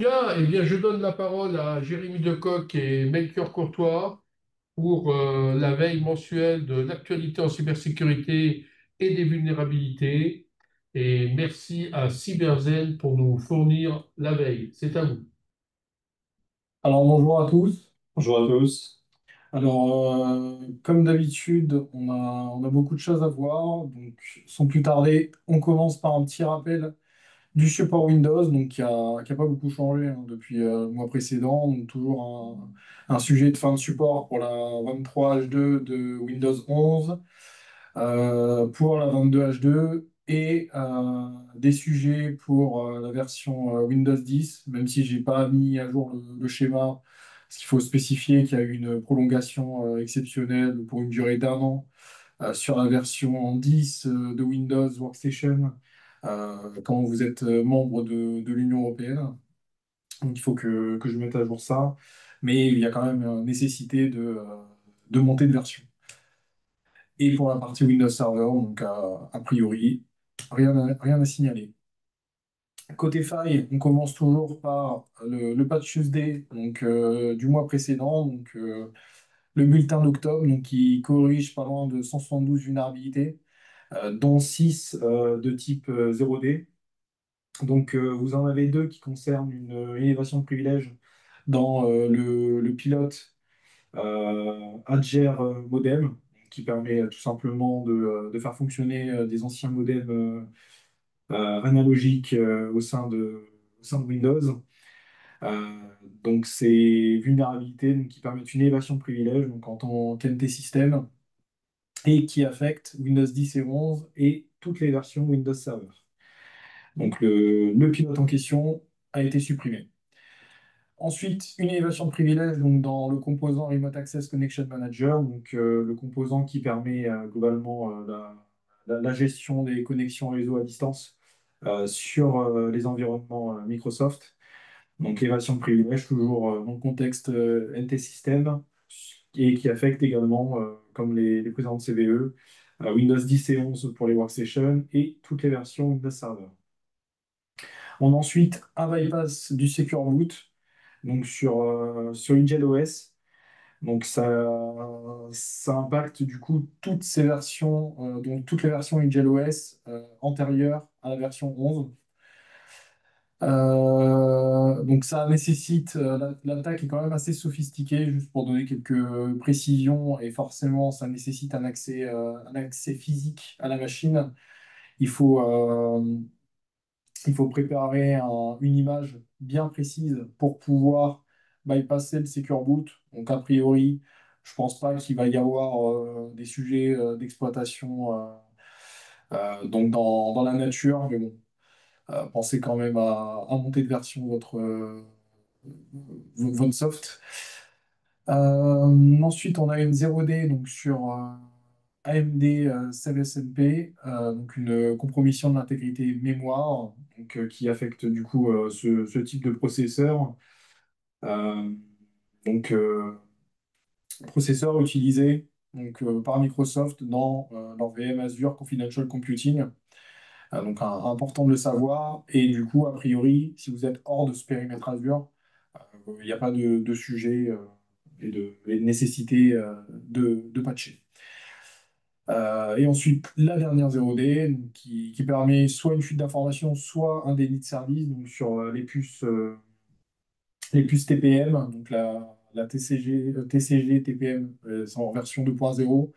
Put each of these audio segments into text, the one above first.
Bien, eh bien, je donne la parole à Jérémy Decoq et Melchior Courtois pour la veille mensuelle de l'actualité en cybersécurité et des vulnérabilités. Et merci à Cyberzen pour nous fournir la veille. C'est à vous. Alors bonjour à tous. Bonjour à tous. Alors comme d'habitude, on a beaucoup de choses à voir. Donc sans plus tarder, on commence par un petit rappel du support Windows, donc qui a pas beaucoup changé depuis le mois précédent. Donc toujours un sujet de fin de support pour la 23H2 de Windows 11, pour la 22H2 et des sujets pour la version Windows 10, même si j'ai pas mis à jour le schéma, parce qu'il faut spécifier qu'il y a eu une prolongation exceptionnelle pour une durée d'un an sur la version 10 de Windows Workstation quand vous êtes membre de l'Union européenne. Donc il faut que je mette à jour ça. Mais il y a quand même nécessité de monter de version. Et pour la partie Windows Server, donc a priori, rien à signaler. Côté faille, on commence toujours par le patch Tuesday donc, du mois précédent, donc le bulletin d'octobre, donc qui corrige pas loin de 172 vulnérabilités, dont 6 de type 0D. Donc vous en avez deux qui concernent une élévation de privilèges dans le pilote Adger modem, qui permet tout simplement de faire fonctionner des anciens modems analogiques au sein de Windows. Euh, donc, ces vulnérabilités donc, qui permettent une élévation de privilèges donc, en tant qu'NT système et qui affectent Windows 10 et 11 et toutes les versions Windows Server. Donc, le pilote en question a été supprimé. Ensuite, une élévation de privilèges donc, dans le composant Remote Access Connection Manager, donc le composant qui permet globalement la gestion des connexions réseau à distance sur les environnements Microsoft. Donc élévation de privilèges, toujours dans le contexte NT System, et qui affecte également, comme les précédentes CVE, Windows 10 et 11 pour les workstations et toutes les versions Windows Server. On a ensuite un bypass du Secure Boot donc sur IntelliOS. Donc ça impacte du coup toutes ces versions, donc toutes les versions IntelliOS antérieures à la version 11. Donc ça nécessite, l'attaque est quand même assez sophistiquée, juste pour donner quelques précisions, et forcément ça nécessite un accès physique à la machine. Il faut, euh, il faut préparer une image bien précise pour pouvoir bypasser le Secure Boot. Donc, a priori, je pense pas qu'il va y avoir des sujets d'exploitation donc dans la nature. Mais bon, pensez quand même à monter de version votre soft. Ensuite, on a une 0D donc, sur AMD 7SMP, donc une compromission de l'intégrité mémoire donc, qui affecte du coup ce type de processeur. Euh, donc, processeur utilisé donc, par Microsoft dans leur VM Azure Confidential Computing. Donc, important de le savoir. Et du coup, a priori, si vous êtes hors de ce périmètre Azure, il n'y a pas de sujet et de nécessité de patcher. Et ensuite, la dernière 0D donc, qui permet soit une fuite d'information, soit un délit de service donc sur les puces TPM, donc la TCG, TPM, c'est en version 2.0.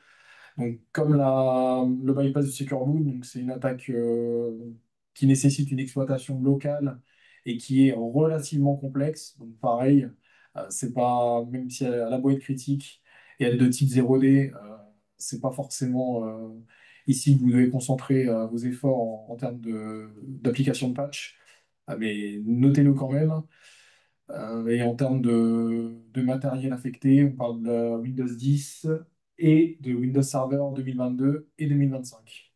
Donc, comme le bypass du Secure Boot, donc c'est une attaque qui nécessite une exploitation locale et qui est relativement complexe. Donc, pareil, c'est pas, même si elle a beau être critique et elle est de type 0D, c'est pas forcément ici que vous devez concentrer vos efforts en termes d'application de patch. Mais notez-le quand même. Et en termes de matériel affecté, on parle de Windows 10 et de Windows Server 2022 et 2025.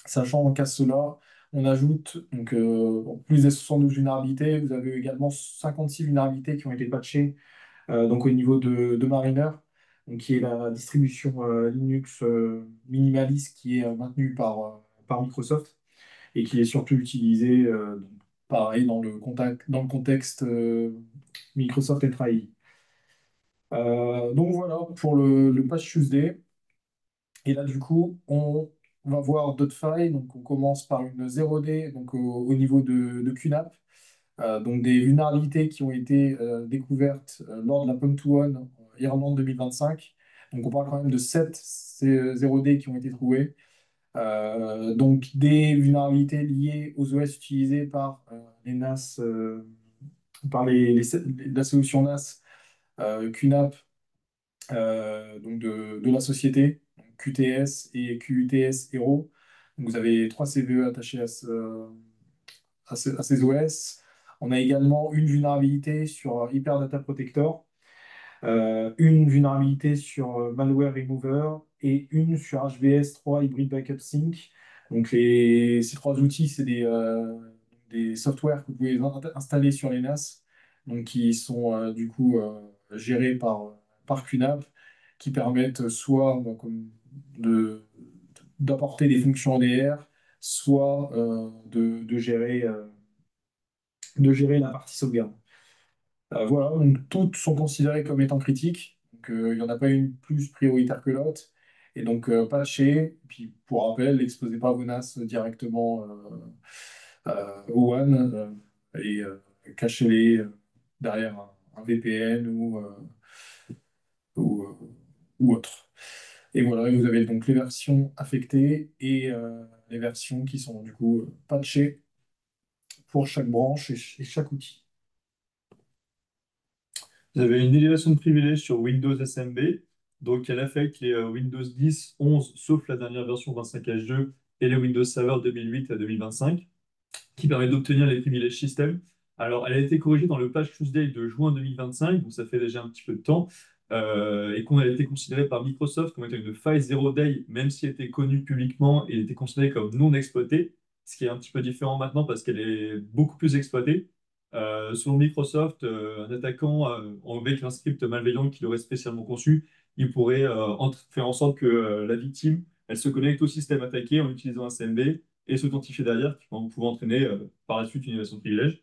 Sachant qu'à cela, on ajoute donc, en plus des 72 vulnérabilités, vous avez également 56 vulnérabilités qui ont été patchées donc au niveau de Mariner, donc, qui est la distribution Linux minimaliste qui est maintenue par Microsoft et qui est surtout utilisée pareil dans le contexte Microsoft est trahi. Donc voilà pour le Patch Tuesday. Et là, du coup, on va voir d'autres failles. Donc, on commence par une 0D donc au niveau de QNAP. Donc, des vulnérabilités qui ont été découvertes lors de la Pump to One Irlande 2025. Donc, on parle quand même de 7 0D qui ont été trouvés. Donc, des vulnérabilités liées aux OS utilisés par les NAS, par la solution NAS QNAP donc de la société, donc QTS et QUTS Hero. Donc vous avez trois CVE attachés à ces OS. On a également une vulnérabilité sur Hyperdata Protector, une vulnérabilité sur Malware Remover et une sur HBS3 Hybrid Backup Sync. Donc ces trois outils, c'est des softwares que vous pouvez installer sur les NAS, donc qui sont du coup gérés par QNAP, qui permettent soit de, d'apporter des fonctions ODR, soit de gérer la partie sauvegarde. Voilà, donc toutes sont considérées comme étant critiques. Donc, il n'y en a pas une plus prioritaire que l'autre. Et donc, patchez. Puis, pour rappel, n'exposez pas vos NAS directement au WAN et cachez-les derrière un VPN ou, euh, ou autre. Et voilà, et vous avez donc les versions affectées et les versions qui sont du coup patchées pour chaque branche et chaque outil. Vous avez une élévation de privilèges sur Windows SMB, donc elle affecte les Windows 10, 11, sauf la dernière version 25H2 et les Windows Server 2008 à 2025, qui permet d'obtenir les privilèges système. Alors, elle a été corrigée dans le patch Tuesday de juin 2025, donc ça fait déjà un petit peu de temps, et qu'on a été considérée par Microsoft comme étant une faille zero day, même si elle était connue publiquement et était considérée comme non exploitée, ce qui est un petit peu différent maintenant parce qu'elle est beaucoup plus exploitée. Selon Microsoft, un attaquant, avec un script malveillant qu'il aurait spécialement conçu, il pourrait faire en sorte que la victime, elle se connecte au système attaqué en utilisant un CMB et s'authentifier derrière, qui vont pouvoir entraîner par la suite une évasion de privilège.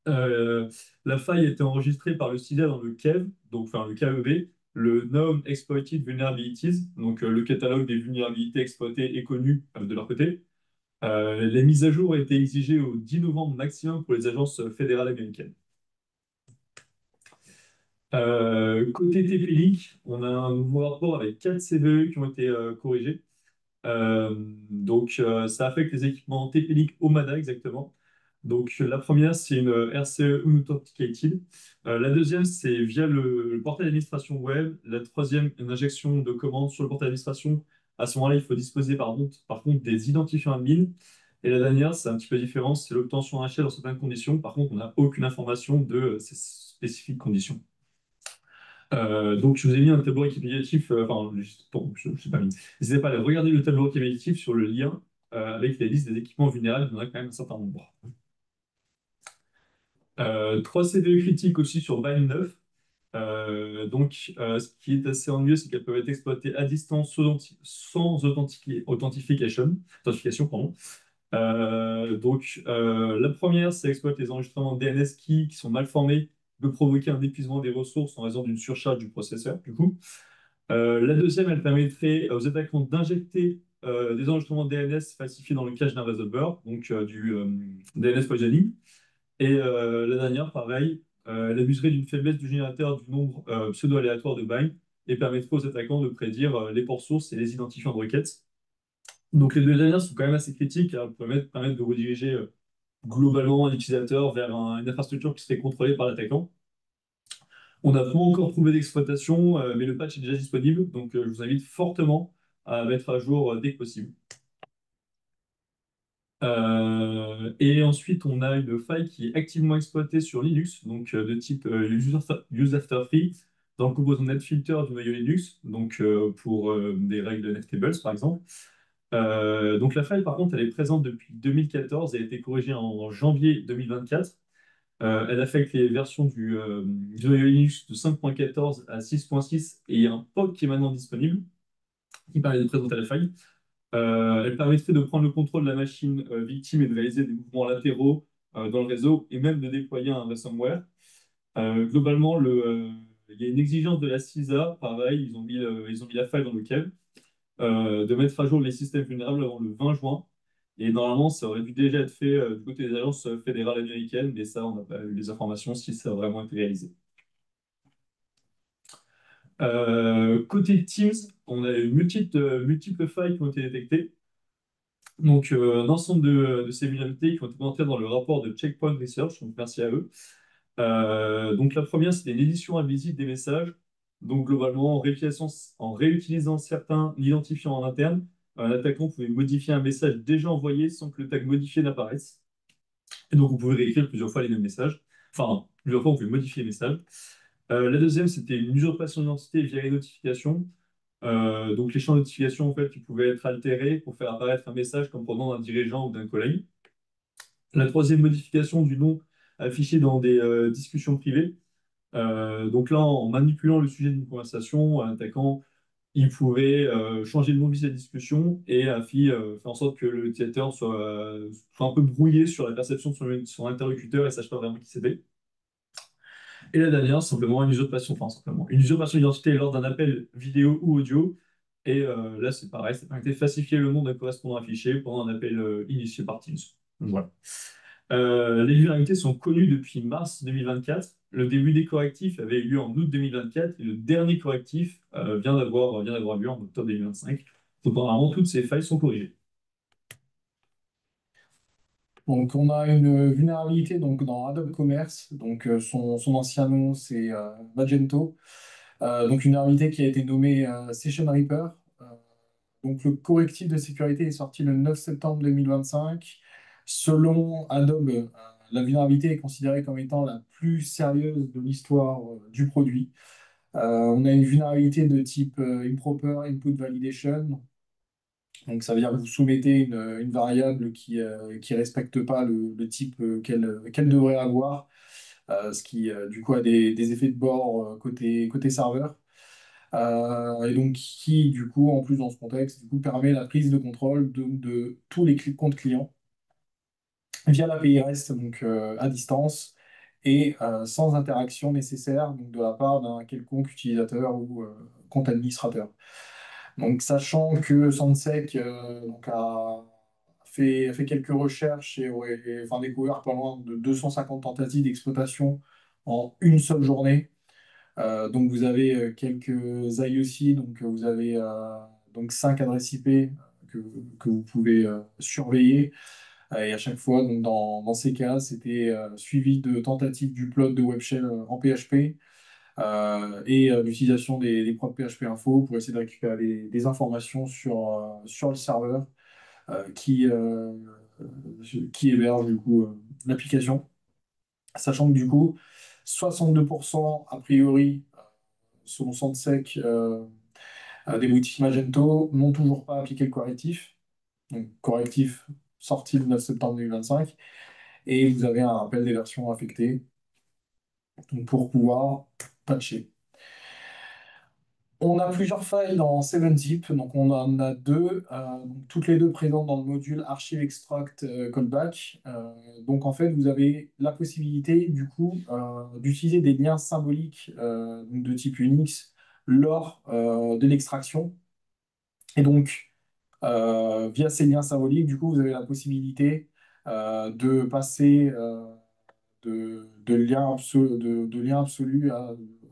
Euh, la faille a été enregistrée par le CISA dans le KEV, donc enfin le KEV, le Known Exploited Vulnerabilities, donc le catalogue des vulnérabilités exploitées et connues de leur côté. Les mises à jour ont été exigées au 10 novembre maximum pour les agences fédérales américaines. Côté TP-Link, on a un nouveau rapport avec 4 CVE qui ont été corrigés. Ça affecte les équipements TP-Link Omada exactement. Donc, la première, c'est une RCE Unauthenticated. La deuxième, c'est via le portail d'administration web. La troisième, une injection de commandes sur le portail d'administration. À ce moment-là, il faut disposer par contre des identifiants admin. Et la dernière, c'est un petit peu différent, c'est l'obtention HL dans certaines conditions. Par contre, on n'a aucune information de ces spécifiques conditions. Donc, je vous ai mis un tableau récapitulatif, enfin, bon, je ne sais pas mis. N'hésitez pas à aller regarder le tableau récapitulatif sur le lien avec les listes des équipements vulnérables, il y en a quand même un certain nombre. 3 CVE critiques aussi sur Vine 9. Ce qui est assez ennuyeux, c'est qu'elles peuvent être exploitées à distance sans authentification. Pardon. La première, c'est exploiter les enregistrements DNS qui sont mal formés, peut provoquer un épuisement des ressources en raison d'une surcharge du processeur, du coup. La deuxième, elle permettrait aux attaquants d'injecter des enregistrements DNS falsifiés dans le cache d'un résolveur, donc du DNS poisoning. Et la dernière, pareil, elle abuserait d'une faiblesse du générateur du nombre pseudo-aléatoire de bind et permettrait aux attaquants de prédire les ports sources et les identifiants de requêtes. Donc les deux dernières sont quand même assez critiques, car elles permettent de rediriger globalement l'utilisateur vers une infrastructure qui serait contrôlée par l'attaquant. On n'a pas encore trouvé d'exploitation, mais le patch est déjà disponible, donc je vous invite fortement à mettre à jour dès que possible. Et ensuite, on a une faille qui est activement exploitée sur Linux, donc de type use after free, dans le composant netfilter du noyau Linux, donc pour des règles netables par exemple. Donc la faille, par contre, elle est présente depuis 2014 et a été corrigée en janvier 2024. Elle affecte les versions du noyau Linux de 5.14 à 6.6 et il y a un POC qui est maintenant disponible qui permet de présenter la faille. Elle permettrait de prendre le contrôle de la machine victime et de réaliser des mouvements latéraux dans le réseau et même de déployer un ransomware. Globalement, il y a une exigence de la CISA, pareil, ils ont mis la faille dans le lequel, de mettre à jour les systèmes vulnérables avant le 20 juin. Et normalement, ça aurait dû déjà être fait du côté des agences fédérales américaines, mais ça, on n'a pas eu les informations si ça a vraiment été réalisé. Côté Teams, on a eu multiples failles qui ont été détectées. Donc, un ensemble de ces vulnérabilités qui ont été montrées dans le rapport de Checkpoint Research, donc merci à eux. Donc, la première, c'était l'édition invisible des messages. Donc, globalement, en réutilisant certains identifiants en interne, un attaquant pouvait modifier un message déjà envoyé sans que le tag modifié n'apparaisse. Et donc, vous pouvez réécrire plusieurs fois les mêmes messages. Enfin, plusieurs fois, vous pouvez modifier les messages. La deuxième, c'était une usurpation d'identité via les notifications. Donc, les champs de notification, en fait, ils pouvaient être altérés pour faire apparaître un message comme provenant d'un dirigeant ou d'un collègue. La troisième modification du nom affiché dans des discussions privées. Donc là, en manipulant le sujet d'une conversation, un attaquant, il pouvait changer le nom de la discussion et faire en sorte que l'utilisateur soit un peu brouillé sur la perception de son interlocuteur et sache pas vraiment qui c'était. Et la dernière, simplement une usurpation, enfin simplement une usurpation d'identité lors d'un appel vidéo ou audio. Et là, c'est pareil, ça permettait de falsifier le nom d'un correspondant affiché pendant un appel initié par Teams. Donc, voilà. Les vulnérabilités sont connues depuis mars 2024. Le début des correctifs avait eu lieu en août 2024 et le dernier correctif vient d'avoir lieu en octobre 2025. Donc, apparemment, toutes ces failles sont corrigées. Donc, on a une vulnérabilité donc, dans Adobe Commerce. Donc, son ancien nom, c'est Magento. Donc, une vulnérabilité qui a été nommée Session Reaper. Euh, donc, le correctif de sécurité est sorti le 9 septembre 2025. Selon Adobe, la vulnérabilité est considérée comme étant la plus sérieuse de l'histoire du produit. On a une vulnérabilité de type Improper Input Validation. Donc, ça veut dire que vous soumettez une variable qui respecte pas le type qu'elle devrait avoir, ce qui, du coup, a des effets de bord côté serveur. Et donc, qui, du coup, en plus, dans ce contexte, du coup, permet la prise de contrôle de tous les comptes clients via l'API REST, donc à distance, et sans interaction nécessaire donc, de la part d'un quelconque utilisateur ou compte administrateur. Donc, sachant que Sansec donc a fait quelques recherches et aurait enfin, découvert pas loin de 250 tentatives d'exploitation en une seule journée. Donc, vous avez quelques IOC, donc vous avez donc 5 adresses IP que, que vous pouvez surveiller. Et à chaque fois, donc dans ces cas, c'était suivi de tentatives du plot de Web Shell en PHP et l'utilisation des propres PHP info pour essayer de récupérer des informations sur le serveur qui, qui héberge du coup l'application. Sachant que du coup, 62% a priori, selon Sandsec, des boutiques Magento n'ont toujours pas appliqué le correctif. Donc correctif sorti le 9 septembre 2025. Et vous avez un rappel des versions affectées donc, pour pouvoir patcher. On a plusieurs failles dans 7-Zip, donc on en a deux, donc toutes les deux présentes dans le module Archive Extract Callback. Donc en fait, vous avez la possibilité du coup d'utiliser des liens symboliques donc de type Unix lors de l'extraction. Et donc, via ces liens symboliques, du coup, vous avez la possibilité de passer de liens absolus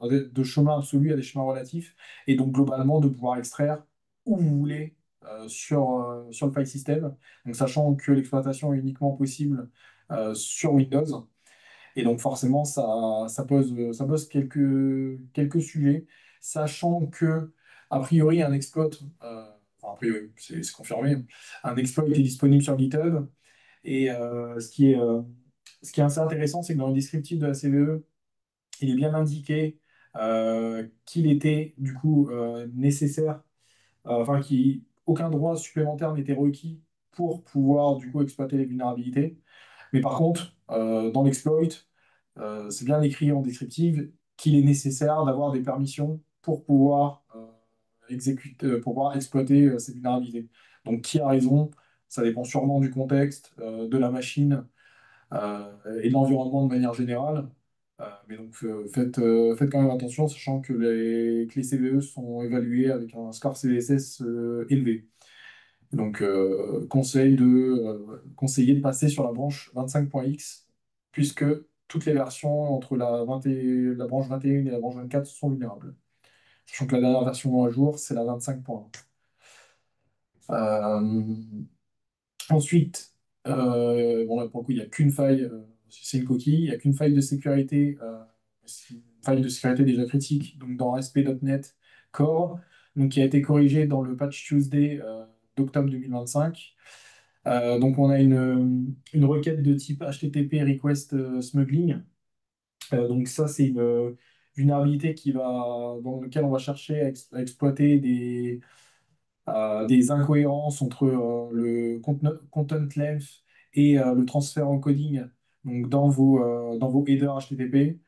de chemins absolus à des chemins relatifs, et donc globalement de pouvoir extraire où vous voulez sur le file system, donc sachant que l'exploitation est uniquement possible sur Windows. Et donc forcément, ça pose quelques sujets, sachant que, a priori, enfin, a priori, c'est confirmé, un exploit est disponible sur GitHub. Et ce qui est assez intéressant, c'est que dans le descriptif de la CVE, il est bien indiqué qu'il était du coup nécessaire, enfin qu'aucun droit supplémentaire n'était requis pour pouvoir du coup exploiter les vulnérabilités. Mais par contre, dans l'exploit, c'est bien écrit en descriptif qu'il est nécessaire d'avoir des permissions pour pouvoir pour pouvoir exploiter ces vulnérabilités. Donc qui a raison? Ça dépend sûrement du contexte, de la machine et de l'environnement de manière générale. Mais donc faites quand même attention, sachant que les CVE sont évalués avec un score CVSS élevé. Donc conseiller de passer sur la branche 25.x, puisque toutes les versions entre la branche 21 et la branche 24 sont vulnérables. Sachant que la dernière version à jour, c'est la 25.1. Ensuite, bon, là, pour le coup, il n'y a qu'une faille, c'est une coquille, il n'y a qu'une faille de sécurité, c'est une faille de sécurité déjà critique, donc dans ASP.NET Core, donc qui a été corrigée dans le patch Tuesday d'octobre 2025. Donc on a une requête de type HTTP request smuggling. Donc ça, c'est une vulnérabilité dans laquelle on va chercher à exploiter des incohérences entre le content length et le transfert encoding donc dans vos headers HTTP, et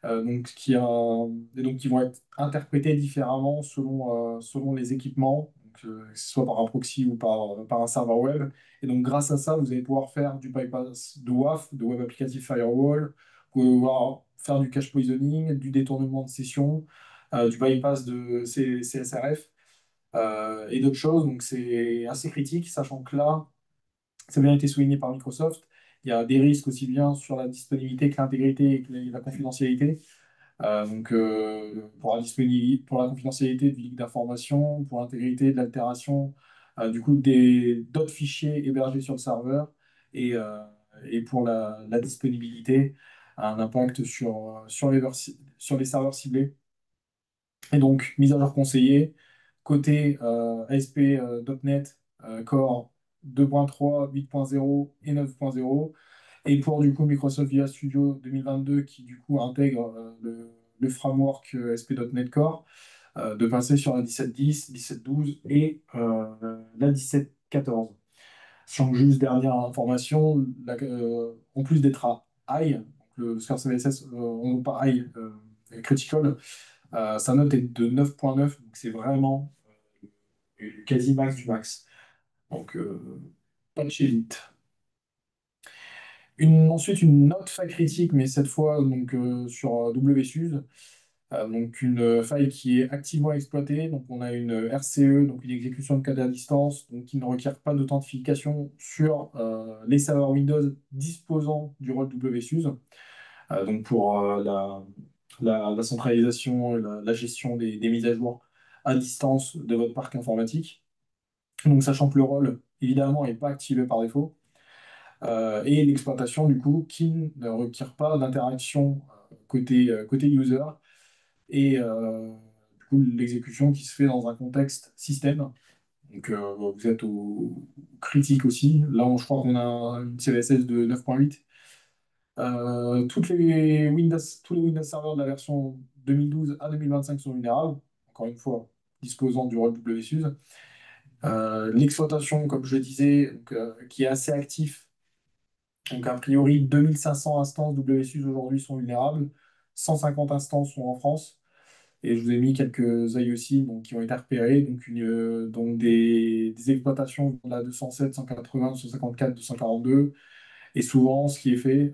donc qui vont être interprétés différemment selon les équipements, donc, que ce soit par un proxy ou par un serveur web. Et donc grâce à ça, vous allez pouvoir faire du bypass de WAF, de Web Applicative Firewall, vous pouvez pouvoir faire du cache poisoning, du détournement de session, du bypass de CSRF et d'autres choses. Donc c'est assez critique, sachant que là, ça a bien été souligné par Microsoft, il y a des risques aussi bien sur la disponibilité que l'intégrité et que la confidentialité. Pour pour la confidentialité du leak d'informations, pour l'intégrité de l'altération, du coup, d'autres fichiers hébergés sur le serveur et, euh, et pour la disponibilité, un impact sur les serveurs ciblés. Et donc, mise à jour conseillée, côté ASP.NET Core 2.3, 8.0 et 9.0. Et pour du coup Microsoft Visual Studio 2022 qui du coup intègre le framework ASP.NET Core, de passer sur la 17.10, 17.12 et la 17.14. Sachant que juste dernière information, en plus d'être à high, donc le score CVSS, on ne pas high, critical, sa note est de 9.9, donc c'est vraiment quasi max du max. Donc, pas de chez vite. Ensuite, une note faille critique, mais cette fois donc, sur WSUSE, donc une faille qui est activement exploitée. Donc, on a une RCE, donc une exécution de code à distance, donc qui ne requiert pas d'authentification sur les serveurs Windows disposant du rôle WSUSE. Donc, pour la centralisation et la gestion des mises à jour à distance de votre parc informatique. Donc, sachant que le rôle, évidemment, n'est pas activé par défaut. Et l'exploitation, du coup, qui ne requiert pas d'interaction côté user. Et du coup, l'exécution qui se fait dans un contexte système. Donc, vous êtes au critique aussi. Là, je crois qu'on a une CVSS de 9.8. Tous les Windows serveurs de la version 2012 à 2025 sont vulnérables, encore une fois, disposant du rôle WSUSE. L'exploitation, comme je le disais, donc, qui est assez actif. Donc, a priori, 2500 instances WSUSE aujourd'hui sont vulnérables, 150 instances sont en France. Et je vous ai mis quelques IOC donc, qui ont été repérés, donc des exploitations de la 207, 180, 254, 242. Et souvent, ce qui est fait,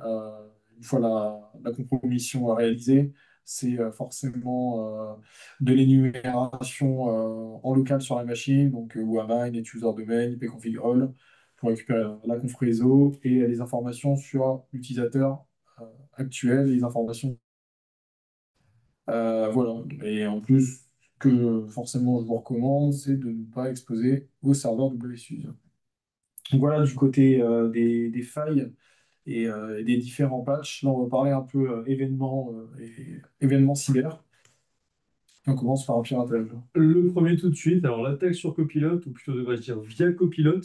une fois la compromission réalisée, c'est forcément de l'énumération en local sur la machine, donc UAMI, NetUserDomain, ipconfig.all, pour récupérer la conf réseau et les informations sur l'utilisateur actuel et les informations. Voilà. Et en plus, ce que forcément je vous recommande, c'est de ne pas exposer vos serveurs WSUSE. Donc voilà du côté des failles et des différents patchs. Là, on va parler un peu événements cyber. Et on commence par un piratage. Le premier tout de suite, alors l'attaque sur Copilot, ou plutôt devrais-je dire via Copilot,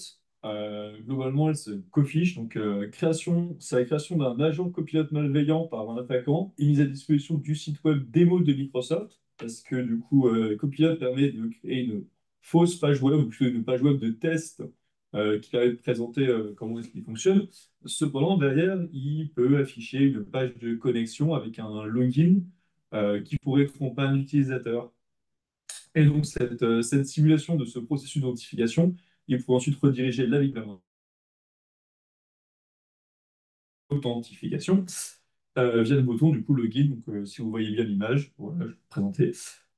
globalement elle se cofiche, donc c'est la création d'un agent Copilot malveillant par un attaquant et mise à disposition du site web démo de Microsoft, parce que du coup Copilot permet de créer une fausse page web, ou plutôt une page web de test qui permet de présenter comment est-ce qu'il fonctionne. Cependant, derrière, il peut afficher une page de connexion avec un login qui pourrait tromper un utilisateur. Et donc, cette simulation de ce processus d'identification, il faut ensuite rediriger la victime authentification via le bouton du coup login. Donc, si vous voyez bien l'image, voilà, je vais vous présenter.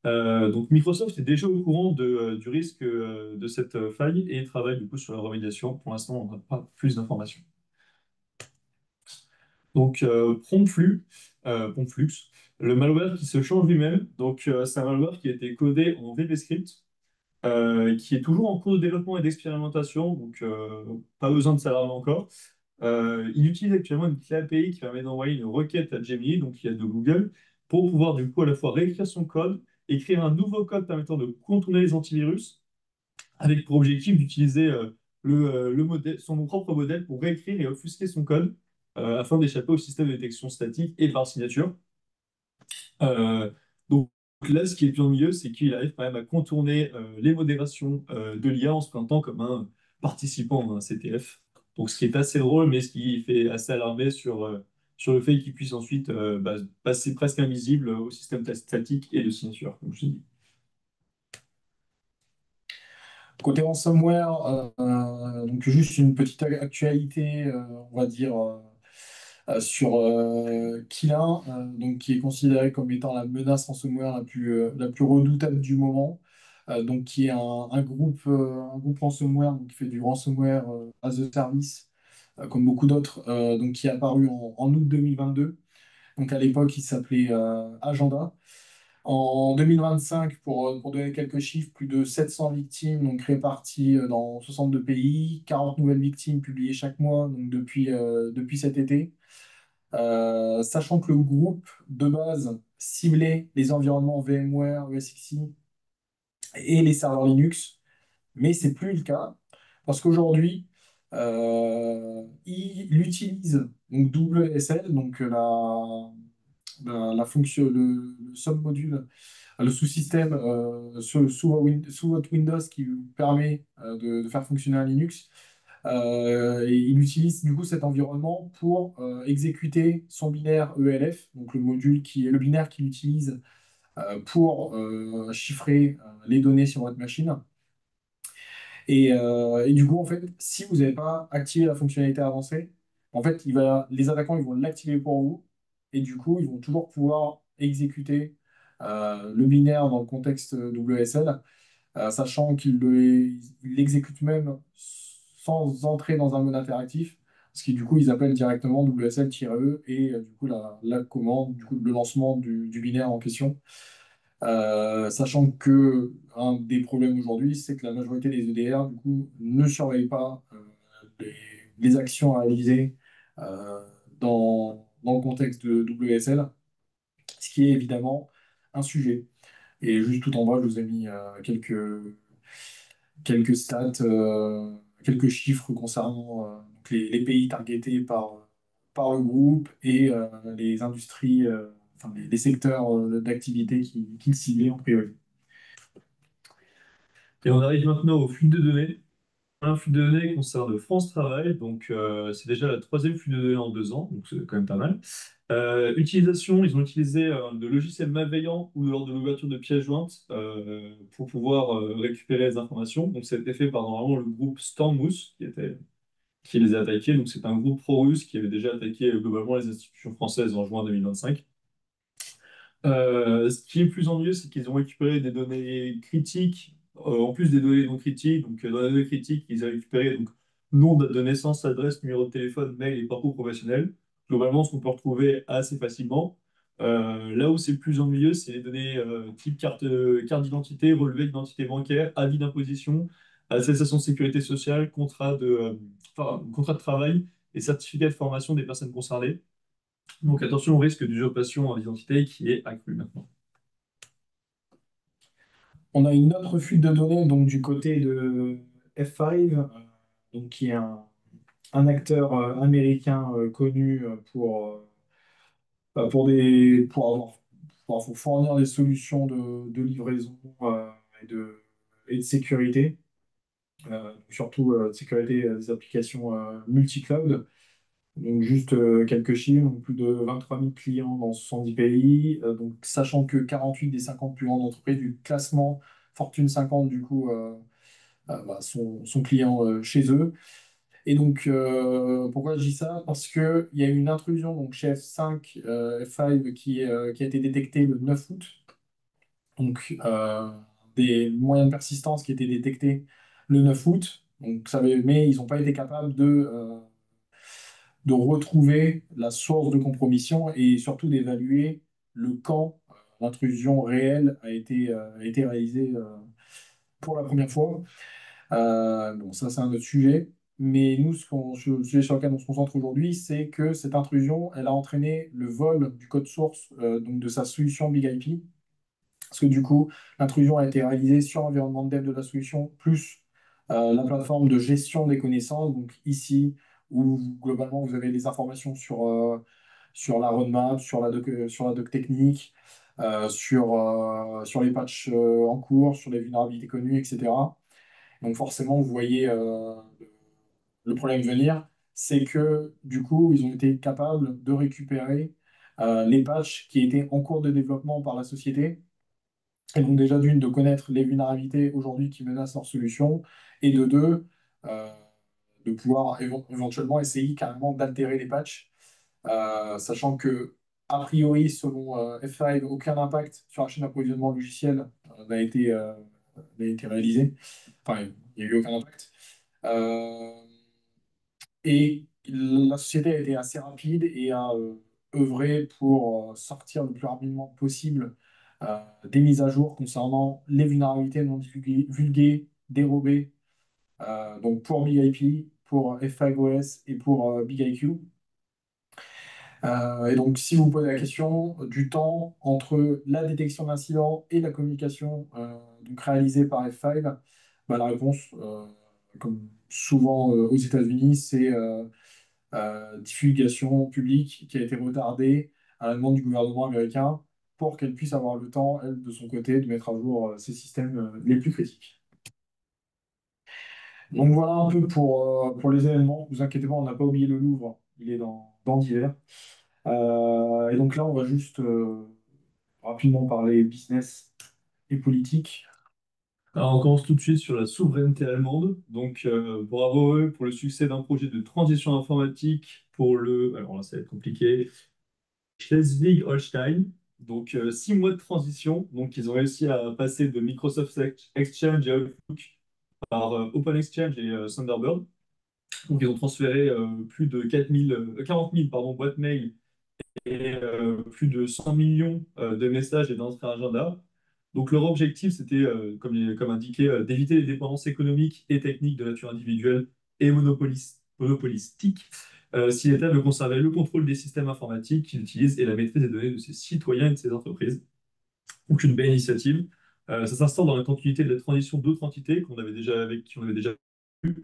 Donc, Microsoft est déjà au courant du risque de cette faille et travaille du coup sur la remédiation. Pour l'instant, on n'a pas plus d'informations. Donc, Promptflux, le malware qui se change lui-même. Donc, c'est un malware qui a été codé en VBScript, qui est toujours en cours de développement et d'expérimentation. Donc, pas besoin de s'alarmer encore. Il utilise actuellement une clé API qui permet d'envoyer une requête à Gemini, donc il y a de Google, pour pouvoir du coup à la fois réécrire son code, écrire un nouveau code permettant de contourner les antivirus, avec pour objectif d'utiliser le modèle, son propre modèle pour réécrire et offusquer son code afin d'échapper au système de détection statique et par signature. Euh, donc là, ce qui est plus ennuyeux, c'est qu'il arrive quand même à contourner les modérations de l'IA en se présentant comme un participant à un CTF. Donc ce qui est assez drôle, mais ce qui fait assez alarmer sur le fait qu'il puisse ensuite passer presque invisible au système statique et de signature, comme je te dis. Côté ransomware, donc juste une petite actualité, on va dire, sur Kylin, donc qui est considéré comme étant la menace ransomware la plus redoutable du moment, donc qui est un groupe ransomware donc, qui fait du ransomware as a service, comme beaucoup d'autres, donc qui est apparu en août 2022. Donc à l'époque, il s'appelait Agenda. En 2025, pour donner quelques chiffres, plus de 700 victimes donc réparties dans 62 pays, 40 nouvelles victimes publiées chaque mois donc depuis cet été. Sachant que le groupe de base ciblait les environnements VMware, ESXi et les serveurs Linux, mais c'est plus le cas parce qu'aujourd'hui, il utilise donc WSL, donc la fonction, le sub-module, le sous-système sous votre Windows qui vous permet de faire fonctionner un Linux. Et il utilise du coup cet environnement pour exécuter son binaire ELF, donc le binaire qu'il utilise pour chiffrer les données sur votre machine. Et du coup, en fait, si vous n'avez pas activé la fonctionnalité avancée, en fait, les attaquants ils vont l'activer pour vous. Et du coup, ils vont toujours pouvoir exécuter le binaire dans le contexte WSL, sachant ils l'exécutent même sans entrer dans un mode interactif. Parce que du coup, ils appellent directement WSL-E et du coup, la commande, du coup, le lancement du binaire en question. Sachant que un des problèmes aujourd'hui, c'est que la majorité des EDR, du coup, ne surveillent pas les, les actions à réaliser euh, dans le contexte de WSL, ce qui est évidemment un sujet. Et juste tout en bas, je vous ai mis quelques stats, quelques chiffres concernant donc les pays targetés par le groupe et les industries, enfin les secteurs d'activité qui ciblaient en priorité. Et on arrive maintenant au flux de données. Un flux de données qui concerne France Travail, donc c'est déjà la troisième flux de données en 2 ans, donc c'est quand même pas mal. Utilisation, ils ont utilisé de logiciels malveillants ou lors de l'ouverture de pièces jointes pour pouvoir récupérer les informations. Donc ça a été fait par normalement le groupe Stormous qui les a attaqués. Donc c'est un groupe pro-russe qui avait déjà attaqué globalement les institutions françaises en juin 2025. Ce qui est plus ennuyeux, c'est qu'ils ont récupéré des données critiques, en plus des données non critiques. Donc, dans les données critiques, ils ont récupéré donc, nom de naissance, adresse, numéro de téléphone, mail et parcours professionnel. Globalement, ce qu'on peut retrouver assez facilement. Là où c'est plus ennuyeux, c'est les données type carte d'identité, relevé d'identité bancaire, avis d'imposition, attestation de sécurité sociale, contrat de travail et certificat de formation des personnes concernées. Donc attention au risque d'usurpation d'identité qui est accru maintenant. On a une autre fuite de données donc, du côté de F5, donc, qui est un acteur américain connu pour fournir des solutions de livraison et et de sécurité, surtout de sécurité des applications multi-cloud. Donc juste quelques chiffres, donc plus de 23 000 clients dans 70 pays, donc sachant que 48 des 50 plus grandes entreprises du classement Fortune 50 du coup sont clients chez eux. Et donc, pourquoi je dis ça? Parce qu'il y a eu une intrusion donc, chez F5, F5 qui a été détectée le 9 août. Donc, des moyens de persistance qui étaient détectés le 9 août. Donc, mais ils n'ont pas été capables de retrouver la source de compromission et surtout d'évaluer le quand l'intrusion réelle a été réalisée pour la première fois. Bon, ça, c'est un autre sujet. Mais nous, le sujet sur lequel on se concentre aujourd'hui, c'est que cette intrusion, elle a entraîné le vol du code source donc de sa solution Big IP. Parce que du coup, l'intrusion a été réalisée sur l'environnement de dev de la solution, plus la plateforme de gestion des connaissances. Donc ici, où globalement, vous avez les informations sur la roadmap, sur la doc technique, sur les patchs en cours, sur les vulnérabilités connues, etc. Donc forcément, vous voyez le problème venir, c'est que du coup, ils ont été capables de récupérer les patchs qui étaient en cours de développement par la société. Et donc déjà d'une, de connaître les vulnérabilités aujourd'hui qui menacent leur solution, et de deux, euh, de pouvoir éventuellement essayer carrément d'altérer les patchs, sachant que, a priori, selon F5, aucun impact sur la chaîne d'approvisionnement logiciel n'a été réalisé. Enfin, il n'y a eu aucun impact. Euh, et la société a été assez rapide et a œuvré pour sortir le plus rapidement possible des mises à jour concernant les vulnérabilités non divulguées, dérobées, donc pour BigIP, pour F5OS et pour BigIQ. Et donc, si vous posez la question du temps entre la détection d'incident et la communication donc réalisée par F5, bah, la réponse, comme souvent aux États-Unis, c'est divulgation publique qui a été retardée à la demande du gouvernement américain pour qu'elle puisse avoir le temps, elle, de son côté, de mettre à jour ses systèmes les plus critiques. Donc voilà un peu pour les événements. Ne vous inquiétez pas, on n'a pas oublié le Louvre, il est dans divers. Et donc là, on va juste rapidement parler business et politique. Alors, on commence tout de suite sur la souveraineté allemande. Donc, bravo à eux pour le succès d'un projet de transition informatique pour le, alors là, ça va être compliqué, Schleswig-Holstein. Donc, 6 mois de transition. Donc, ils ont réussi à passer de Microsoft Exchange et Outlook par Open Exchange et Thunderbird. Donc, ils ont transféré plus de 40 000 pardon, boîtes mail et plus de 100 millions de messages et d'entrées agenda. Donc leur objectif, c'était, comme indiqué, d'éviter les dépendances économiques et techniques de nature individuelle et monopolistique, si l'État veut conserver le contrôle des systèmes informatiques qu'il utilise et la maîtrise des données de ses citoyens et de ses entreprises. Donc une belle initiative. Ça s'instaure dans la continuité de la transition d'autres entités avec qui on avait déjà vu,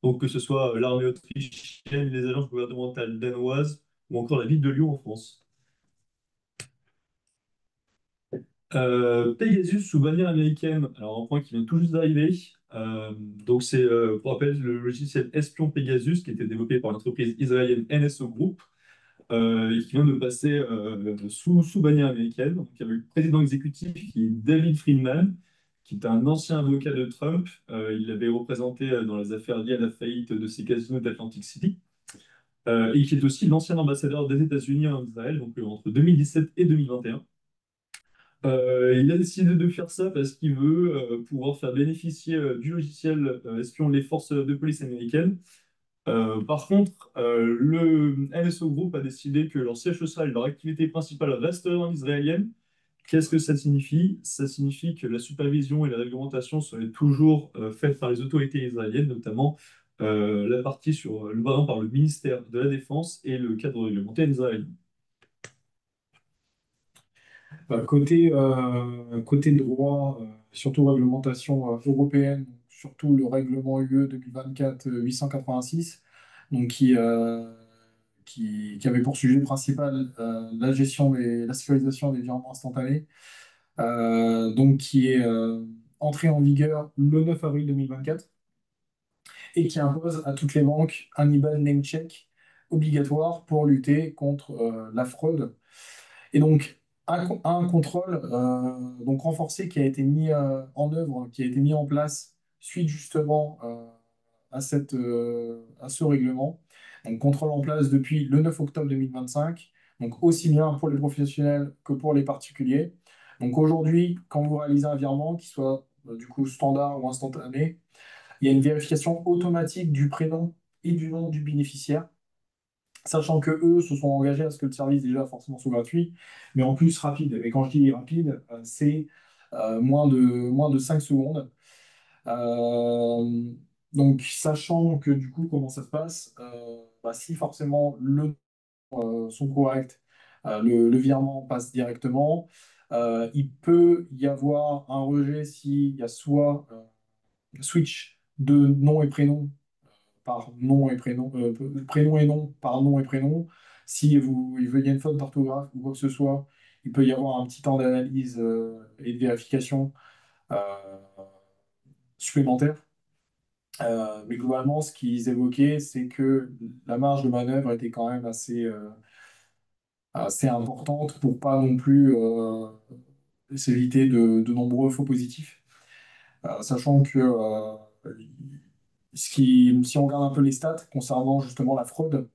donc que ce soit l'armée autrichienne, les agences gouvernementales danoises ou encore la ville de Lyon en France. Pegasus sous bannière américaine, alors un point qui vient tout juste d'arriver. Donc c'est, pour rappel, le logiciel espion Pegasus qui était développé par l'entreprise israélienne NSO Group et qui vient de passer sous bannière américaine. Donc il y avait le président exécutif qui est David Friedman, qui est un ancien avocat de Trump. Il l'avait représenté dans les affaires liées à la faillite de ses casinos d'Atlantic City. Et qui est aussi l'ancien ambassadeur des États-Unis en Israël, donc entre 2017 et 2021. Il a décidé de faire ça parce qu'il veut pouvoir faire bénéficier du logiciel espion les forces de police américaines. Par contre, le NSO Group a décidé que leur siège social et leur activité principale resteraient en israélienne. Qu'est-ce que ça signifie? Ça signifie que la supervision et la réglementation seraient toujours faites par les autorités israéliennes, notamment la partie sur le par exemple, par le ministère de la Défense et le cadre réglementaire israélien. Bah, côté droit, surtout réglementation européenne, surtout le règlement UE 2024 886, donc qui avait pour sujet principal la gestion et la sécurisation des virements instantanés, donc qui est entré en vigueur le 9 avril 2024 et qui impose à toutes les banques un IBAN name check obligatoire pour lutter contre la fraude. Et donc, un contrôle donc renforcé qui a été mis en œuvre, qui a été mis en place suite justement à ce règlement. Donc, contrôle en place depuis le 9 octobre 2025, donc aussi bien pour les professionnels que pour les particuliers. Donc aujourd'hui, quand vous réalisez un virement, qu'il soit du coup standard ou instantané, il y a une vérification automatique du prénom et du nom du bénéficiaire, sachant que eux se sont engagés à ce que le service déjà forcément soit gratuit, mais en plus rapide. Et quand je dis rapide, c'est moins de 5 secondes. Euh, donc, sachant que du coup, comment ça se passe, bah, si forcément sont corrects, le virement passe directement. Il peut y avoir un rejet s'il y a soit switch de nom et prénom par nom et prénom, prénom et nom par nom et prénom. Si il y a une faute d'orthographe ou quoi que ce soit, il peut y avoir un petit temps d'analyse et de vérification euh, supplémentaire. Mais globalement, ce qu'ils évoquaient, c'est que la marge de manœuvre était quand même assez importante pour pas non plus s'éviter de nombreux faux positifs. Sachant que si on regarde un peu les stats concernant justement la fraude,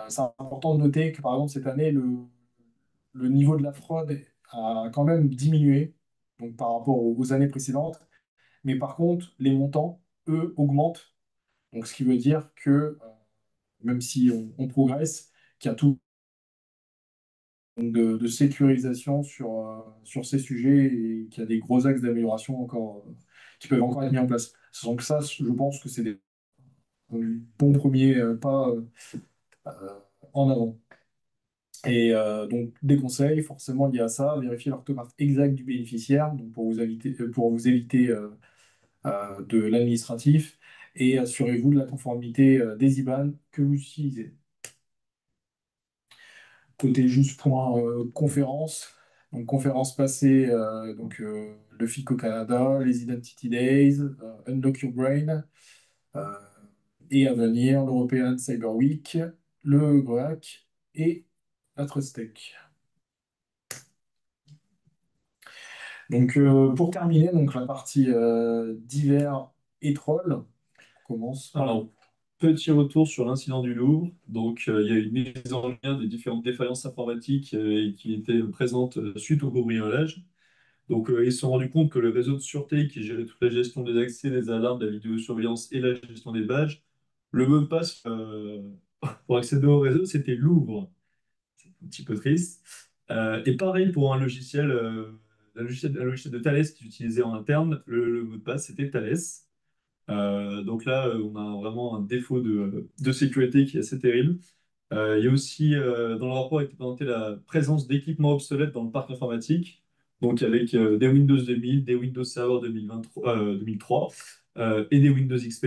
c'est important de noter que par exemple cette année, le niveau de la fraude a quand même diminué donc, par rapport aux années précédentes. Mais par contre, les montants, eux, augmentent. Donc, ce qui veut dire que même si on progresse, qu'il y a tout de sécurisation sur ces sujets et qu'il y a des gros axes d'amélioration encore qui peuvent encore être mis en place. Donc ça, je pense que c'est des bons premiers pas euh, en avant. Et donc des conseils forcément liés à ça, vérifier l'orthographe exacte du bénéficiaire donc pour vous éviter de l'administratif et assurez-vous de la conformité des IBAN que vous utilisez. Côté juste point conférence, donc conférence passée, le FIC au Canada, les Identity Days, Unlock Your Brain, euh, et à venir l'European Cyber Week, le GREAC et la TrustTech. Donc pour terminer, donc la partie divers et troll, on commence par Alors, petit retour sur l'incident du Louvre. Donc, il y a une mise en lien des différentes défaillances informatiques qui étaient présentes suite au cambriolage. Donc, ils se sont rendus compte que le réseau de sûreté qui gérait toute la gestion des accès, des alarmes, de la vidéosurveillance et la gestion des badges, le mot de passe pour accéder au réseau, c'était Louvre. C'est un petit peu triste. Et pareil pour un logiciel de Thales qu'ils utilisaient en interne, le mot de passe, c'était Thales. Donc là, on a vraiment un défaut de sécurité qui est assez terrible. Il y a aussi, dans le rapport, a été présenté la présence d'équipements obsolètes dans le parc informatique, donc avec des Windows 2000, des Windows Server 2003 et des Windows XP.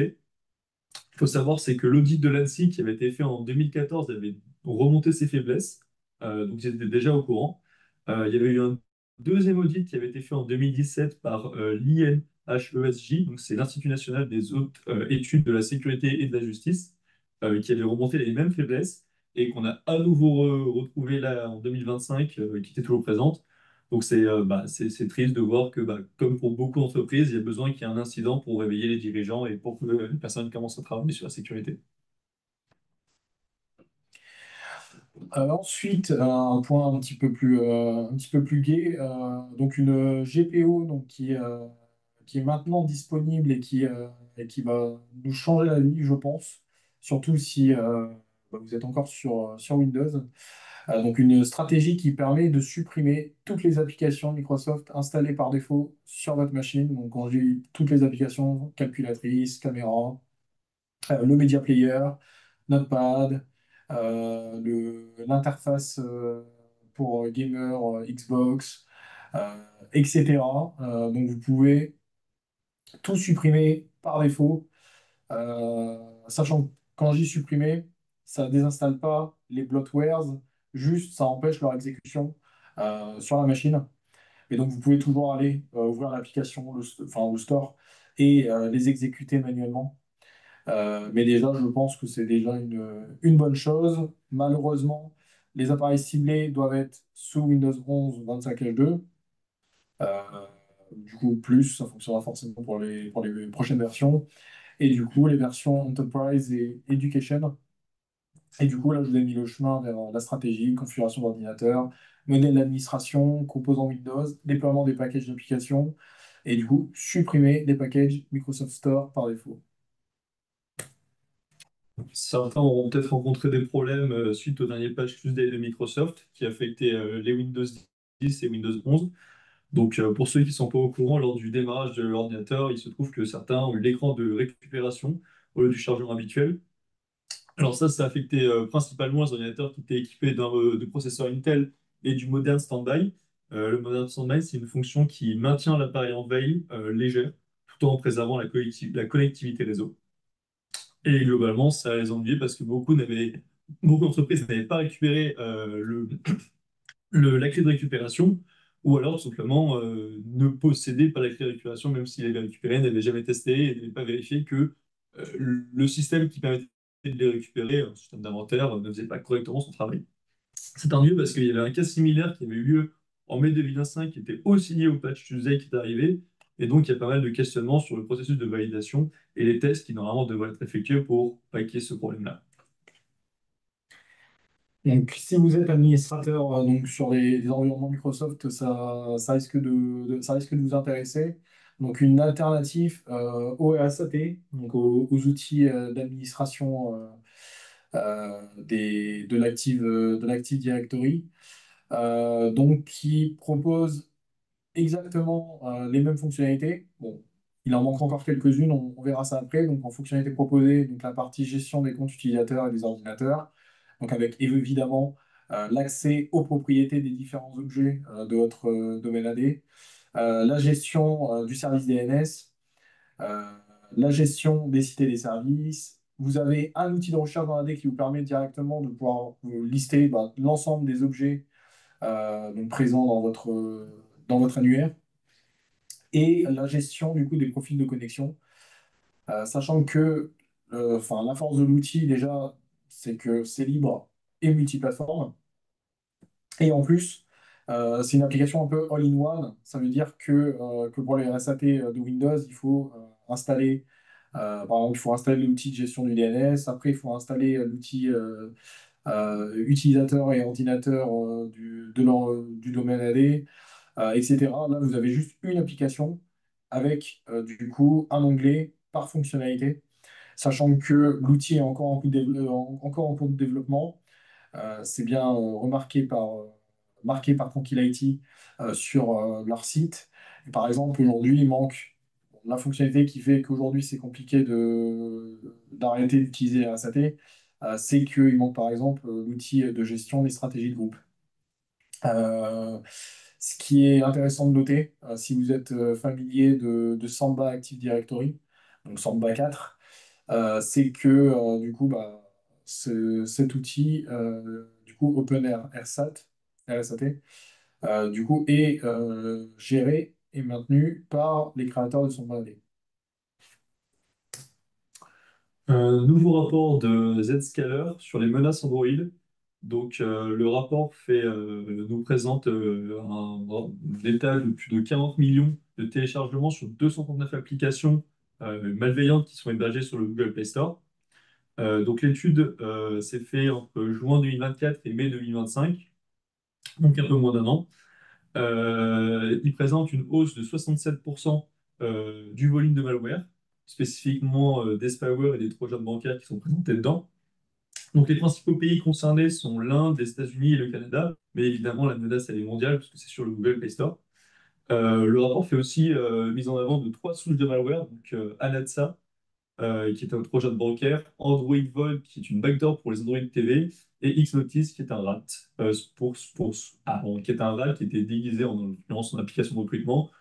Il faut savoir, c'est que l'audit de l'ANSSI qui avait été fait en 2014 avait remonté ses faiblesses, donc ils étaient déjà au courant. Il y avait eu un deuxième audit qui avait été fait en 2017 par l'INHESJ, donc c'est l'Institut national des hautes études de la sécurité et de la justice, qui avait remonté les mêmes faiblesses et qu'on a à nouveau retrouvé là en 2025, qui était toujours présente. Donc c'est triste de voir que, comme pour beaucoup d'entreprises, il y a besoin qu'il y ait un incident pour réveiller les dirigeants et pour que les personnes commencent à travailler sur la sécurité. Ensuite, un point un petit peu plus gai, donc une GPO donc, qui est maintenant disponible et qui va nous changer la vie, je pense, surtout si vous êtes encore sur Windows. Donc une stratégie qui permet de supprimer toutes les applications Microsoft installées par défaut sur votre machine. Donc quand je dis toutes les applications, calculatrice, caméra, le Media Player, Notepad, l'interface pour gamer Xbox, etc. Donc vous pouvez tout supprimer par défaut, sachant que quand je dis supprimer, ça ne désinstalle pas les bloatwares, juste ça empêche leur exécution sur la machine. Et donc vous pouvez toujours aller ouvrir l'application, enfin le store, et les exécuter manuellement. Mais déjà, je pense que c'est déjà une bonne chose. Malheureusement, les appareils ciblés doivent être sous Windows 11 25H2. Euh, du coup, plus, ça fonctionnera forcément pour les prochaines versions. et du coup les versions Enterprise et Education. Et du coup, là, je vous ai mis le chemin vers la stratégie, configuration d'ordinateur, modèle d'administration, composants Windows, déploiement des packages d'applications, et du coup, supprimer des packages Microsoft Store par défaut. Certains auront peut-être rencontré des problèmes suite au dernier patch Tuesday de Microsoft qui affectait les Windows 10 et Windows 11. Donc, pour ceux qui ne sont pas au courant, lors du démarrage de l'ordinateur, il se trouve que certains ont eu l'écran de récupération au lieu du chargement habituel. Alors ça a affecté principalement les ordinateurs qui étaient équipés de processeurs Intel et du modem standby. Le modem standby, c'est une fonction qui maintient l'appareil en veille légère, tout en préservant la connectivité réseau. Et globalement, ça les a ennuyés parce que beaucoup d'entreprises n'avaient pas récupéré la clé de récupération, ou alors tout simplement ne possédaient pas la clé de récupération, même s'ils l'avaient récupérée, n'avaient jamais testé et n'avaient pas vérifié que le système qui permettait de les récupérer, un système d'inventaire, ne faisait pas correctement son travail. C'est ennuyeux parce qu'il y avait un cas similaire qui avait eu lieu en mai 2025 qui était aussi lié au patch Tuesday qui est arrivé. Et donc, il y a pas mal de questionnements sur le processus de validation et les tests qui normalement devraient être effectués pour paquer ce problème-là. Donc, si vous êtes administrateur donc, sur les environnements Microsoft, ça risque ça risque de vous intéresser. Donc, une alternative au RSAT, donc aux outils d'administration de l'Active Directory, donc qui propose exactement les mêmes fonctionnalités. Bon, il en manque encore quelques-unes, on verra ça après. Donc, en fonctionnalité proposée, donc la partie gestion des comptes utilisateurs et des ordinateurs, donc avec évidemment l'accès aux propriétés des différents objets de votre domaine AD, la gestion du service DNS, euh, la gestion des cités des services. Vous avez un outil de recherche dans AD qui vous permet directement de pouvoir lister l'ensemble des objets donc présents dans votre annuaire et la gestion du coup des profils de connexion, sachant que la force de l'outil déjà, c'est que c'est libre et multiplateforme. Et en plus, c'est une application un peu all-in-one. Ça veut dire que pour les RSAT de Windows, il faut installer, par exemple, il faut installer l'outil de gestion du DNS. Après, il faut installer l'outil utilisateur et ordinateur du domaine AD, etc. Là, vous avez juste une application avec du coup un onglet par fonctionnalité, sachant que l'outil est encore en cours de développement. C'est bien marqué par Tranquil IT sur leur site. Et par exemple, aujourd'hui, il manque la fonctionnalité qui fait qu'aujourd'hui, c'est compliqué d'arrêter d'utiliser RSAT. C'est qu'il manque par exemple l'outil de gestion des stratégies de groupe. Euh, Ce qui est intéressant de noter, si vous êtes familier de Samba Active Directory, donc Samba 4, c'est que du coup, cet outil, du coup, RSAT, du coup, est géré et maintenu par les créateurs de Samba AD. Un nouveau rapport de Zscaler sur les menaces Android. Donc, le rapport nous présente un détail de plus de 40 millions de téléchargements sur 239 applications malveillantes qui sont hébergées sur le Google Play Store. Donc, l'étude s'est faite entre juin 2024 et mai 2025, donc un peu moins d'un an. Il présente une hausse de 67% du volume de malware, spécifiquement des spyware et des trojans bancaires qui sont présentés dedans. Donc les principaux pays concernés sont l'Inde, les États-Unis et le Canada, mais évidemment la menace elle est mondiale parce que c'est sur le Google Play Store. Le rapport fait aussi mise en avant de trois souches de malware, donc Anatsa, qui est un trojan bancaire, Android Vault, qui est une backdoor pour les Android TV, et Xnotice, qui est un rat, qui est un rat qui était déguisé en l'occurrence en application de recrutement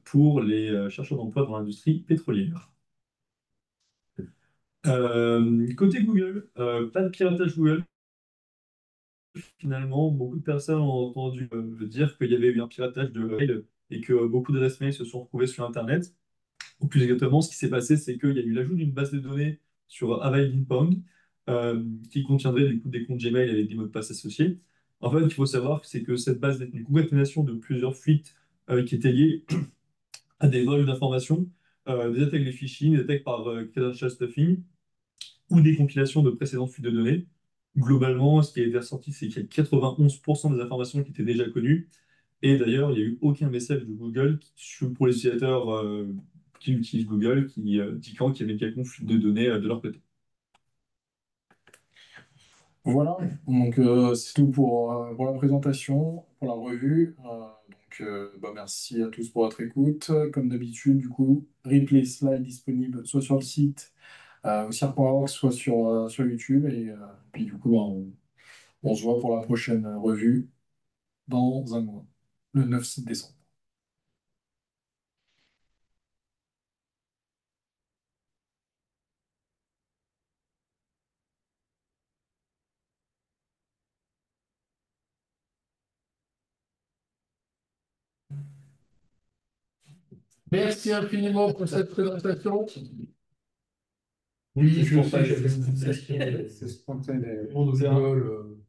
pour les chercheurs d'emploi dans l'industrie pétrolière. Côté Google, pas de piratage Google. Finalement, beaucoup de personnes ont entendu dire qu'il y avait eu un piratage de mail et que beaucoup d'adresses mail se sont retrouvées sur Internet. Ou plus exactement, ce qui s'est passé, c'est qu'il y a eu l'ajout d'une base de données sur Avai Ping qui contiendrait du coup des comptes Gmail avec des mots de passe associés. En fait, il faut savoir c'est que cette base est une concaténation de plusieurs fuites qui étaient liées à des vols d'informations des attaques de phishing, des attaques par credential stuffing ou des compilations de précédentes fuites de données. Globalement, ce qui a été ressorti, c'est qu'il y a 91% des informations qui étaient déjà connues. Et d'ailleurs, il n'y a eu aucun message de Google pour les utilisateurs qui utilisent Google qui indiquant qu'il y avait une quelconque fuite de données de leur côté. Voilà, donc c'est tout pour la présentation, pour la revue. Bah, merci à tous pour votre écoute. Comme d'habitude, du coup, replay slide disponible soit sur le site au CIR.org, soit sur YouTube. Et puis du coup, bah, on se voit pour la prochaine revue dans un mois, le 9 décembre. Merci infiniment pour cette présentation. Oui, je sais, c'est spontané. on rigole.